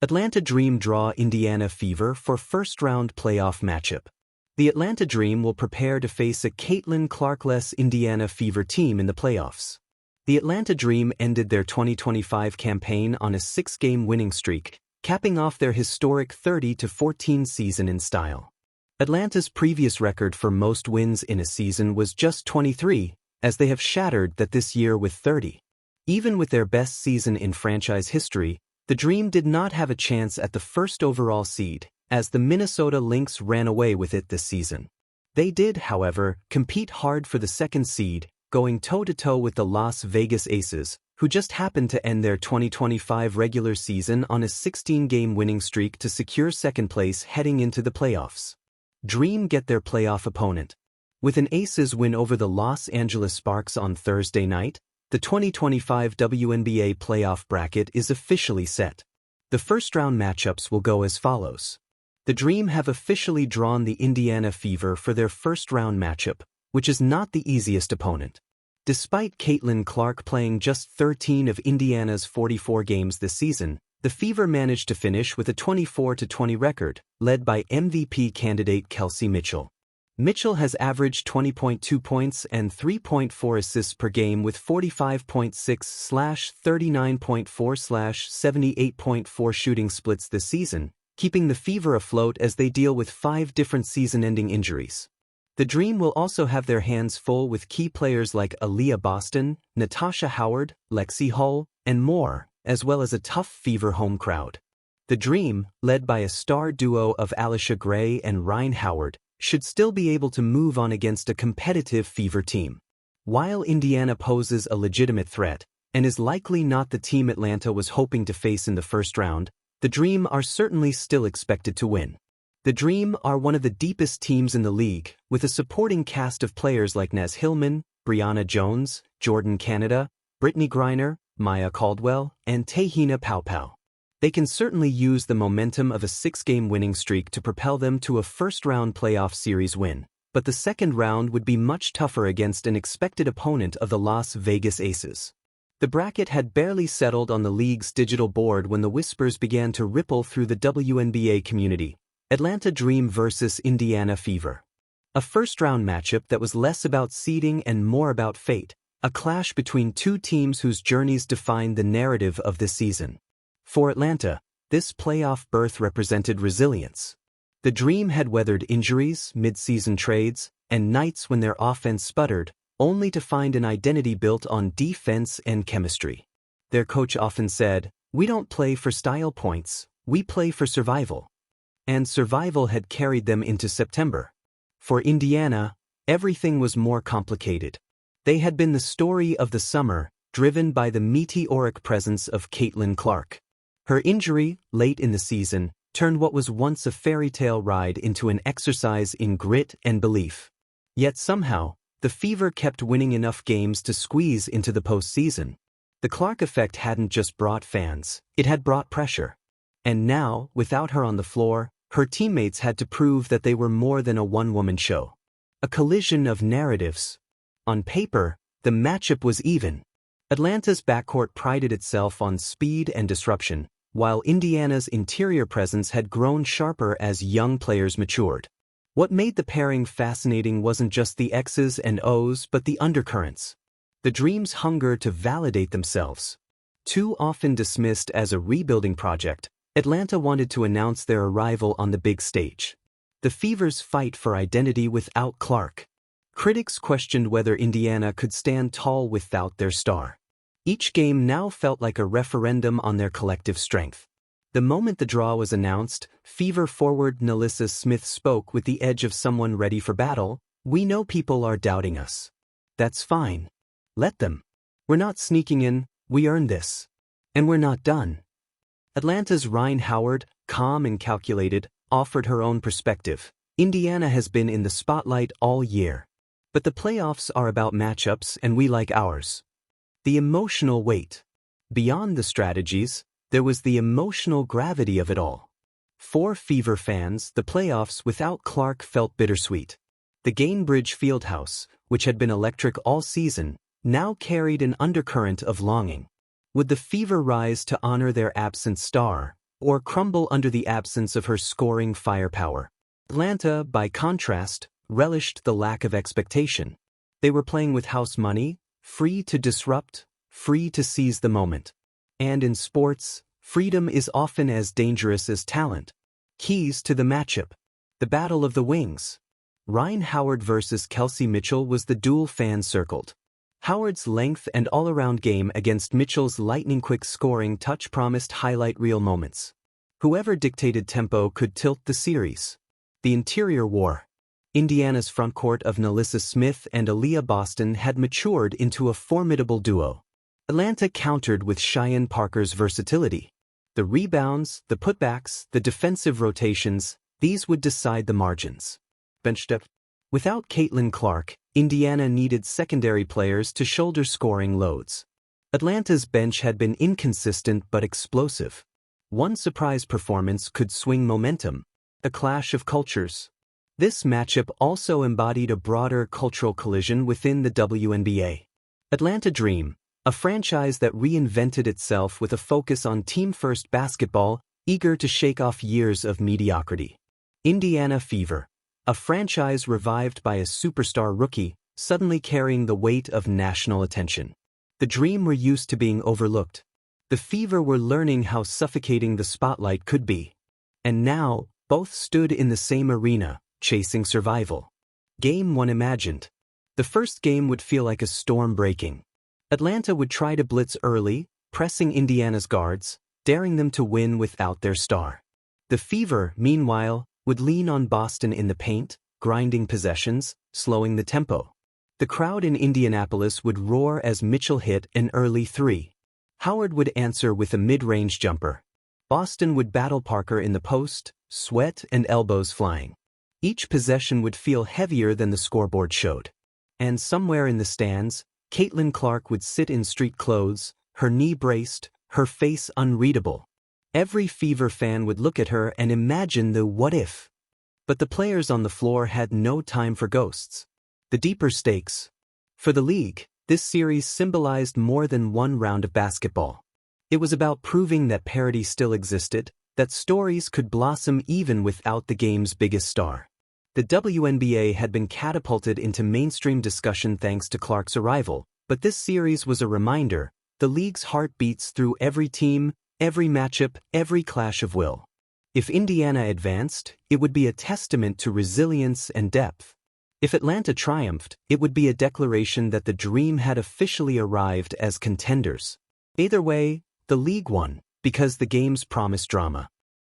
Atlanta Dream draw Indiana Fever for first-round playoff matchup. The Atlanta Dream will prepare to face a Caitlin Clark-less Indiana Fever team in the playoffs. The Atlanta Dream ended their 2025 campaign on a 6-game winning streak, capping off their historic 30-14 season in style. Atlanta's previous record for most wins in a season was just 23, as they have shattered that this year with 30. Even with their best season in franchise history, the Dream did not have a chance at the first overall seed, as the Minnesota Lynx ran away with it this season. They did, however, compete hard for the second seed, going toe-to-toe with the Las Vegas Aces, who just happened to end their 2025 regular season on a 16-game winning streak to secure second place heading into the playoffs. Dream get their playoff opponent. With an Aces win over the Los Angeles Sparks on Thursday night, the 2025 WNBA playoff bracket is officially set. The first-round matchups will go as follows. The Dream have officially drawn the Indiana Fever for their first-round matchup, which is not the easiest opponent. Despite Caitlin Clark playing just 13 of Indiana's 44 games this season, the Fever managed to finish with a 24-20 record, led by MVP candidate Kelsey Mitchell. Mitchell has averaged 20.2 points and 3.4 assists per game with 45.6/39.4/78.4 shooting splits this season, keeping the Fever afloat as they deal with 5 different season-ending injuries. The Dream will also have their hands full with key players like Aaliyah Boston, Natasha Howard, Lexi Hull, and more, as well as a tough Fever home crowd. The Dream, led by a star duo of Alisha Gray and Rhyne Howard, should still be able to move on against a competitive Fever team. While Indiana poses a legitimate threat, and is likely not the team Atlanta was hoping to face in the first round, the Dream are certainly still expected to win. The Dream are one of the deepest teams in the league, with a supporting cast of players like Naz Hillman, Brianna Jones, Jordan Canada, Brittany Griner, Maya Caldwell, and Tehina Paopao. They can certainly use the momentum of a 6-game winning streak to propel them to a first-round playoff series win, but the second round would be much tougher against an expected opponent of the Las Vegas Aces. The bracket had barely settled on the league's digital board when the whispers began to ripple through the WNBA community. Atlanta Dream versus Indiana Fever. A first-round matchup that was less about seeding and more about fate, a clash between two teams whose journeys defined the narrative of this season. For Atlanta, this playoff berth represented resilience. The Dream had weathered injuries, mid-season trades, and nights when their offense sputtered, only to find an identity built on defense and chemistry. Their coach often said, "We don't play for style points, we play for survival." And survival had carried them into September. For Indiana, everything was more complicated. They had been the story of the summer, driven by the meteoric presence of Caitlin Clark. Her injury, late in the season, turned what was once a fairy tale ride into an exercise in grit and belief. Yet somehow, the Fever kept winning enough games to squeeze into the postseason. The Clark effect hadn't just brought fans, it had brought pressure. And now, without her on the floor, her teammates had to prove that they were more than a one-woman show. A collision of narratives. On paper, the matchup was even. Atlanta's backcourt prided itself on speed and disruption, while Indiana's interior presence had grown sharper as young players matured. What made the pairing fascinating wasn't just the X's and O's but the undercurrents. The Dream's hunger to validate themselves. Too often dismissed as a rebuilding project, Atlanta wanted to announce their arrival on the big stage. The Fever's fight for identity without Clark. Critics questioned whether Indiana could stand tall without their star. Each game now felt like a referendum on their collective strength. The moment the draw was announced, Fever forward Nalissa Smith spoke with the edge of someone ready for battle. "We know people are doubting us. That's fine. Let them. We're not sneaking in, we earned this. And we're not done." Atlanta's Rhyne Howard, calm and calculated, offered her own perspective. "Indiana has been in the spotlight all year. But the playoffs are about matchups and we like ours." The emotional weight. Beyond the strategies, there was the emotional gravity of it all. For Fever fans, the playoffs without Clark felt bittersweet. The Gainbridge Fieldhouse, which had been electric all season, now carried an undercurrent of longing. Would the Fever rise to honor their absent star, or crumble under the absence of her scoring firepower. Atlanta, by contrast, relished the lack of expectation. They were playing with house money, free to disrupt, free to seize the moment. And in sports, freedom is often as dangerous as talent. Keys to the matchup. The Battle of the Wings. Rhyne Howard versus Kelsey Mitchell was the duel fans circled. Howard's length and all-around game against Mitchell's lightning-quick scoring touch promised highlight reel moments. Whoever dictated tempo could tilt the series. The interior war. Indiana's frontcourt of Nalissa Smith and Aaliyah Boston had matured into a formidable duo. Atlanta countered with Cheyenne Parker's versatility. The rebounds, the putbacks, the defensive rotations, these would decide the margins. Bench depth. Without Caitlin Clark, Indiana needed secondary players to shoulder scoring loads. Atlanta's bench had been inconsistent but explosive. One surprise performance could swing momentum. A clash of cultures. This matchup also embodied a broader cultural collision within the WNBA. Atlanta Dream, a franchise that reinvented itself with a focus on team-first basketball, eager to shake off years of mediocrity. Indiana Fever, a franchise revived by a superstar rookie, suddenly carrying the weight of national attention. The Dream were used to being overlooked. The Fever were learning how suffocating the spotlight could be. And now, both stood in the same arena, chasing survival. Game 1 imagined. The first game would feel like a storm breaking. Atlanta would try to blitz early, pressing Indiana's guards, daring them to win without their star. The Fever, meanwhile, would lean on Boston in the paint, grinding possessions, slowing the tempo. The crowd in Indianapolis would roar as Mitchell hit an early three. Howard would answer with a mid-range jumper. Boston would battle Parker in the post, sweat and elbows flying. Each possession would feel heavier than the scoreboard showed. And somewhere in the stands, Caitlin Clark would sit in street clothes, her knee braced, her face unreadable. Every Fever fan would look at her and imagine the what if. But the players on the floor had no time for ghosts. The deeper stakes. For the league, this series symbolized more than one round of basketball. It was about proving that parity still existed, that stories could blossom even without the game's biggest star. The WNBA had been catapulted into mainstream discussion thanks to Clark's arrival, but this series was a reminder: the league's heart beats through every team, every matchup, every clash of will. If Indiana advanced, it would be a testament to resilience and depth. If Atlanta triumphed, it would be a declaration that the Dream had officially arrived as contenders. Either way, the league won, because the games promised drama.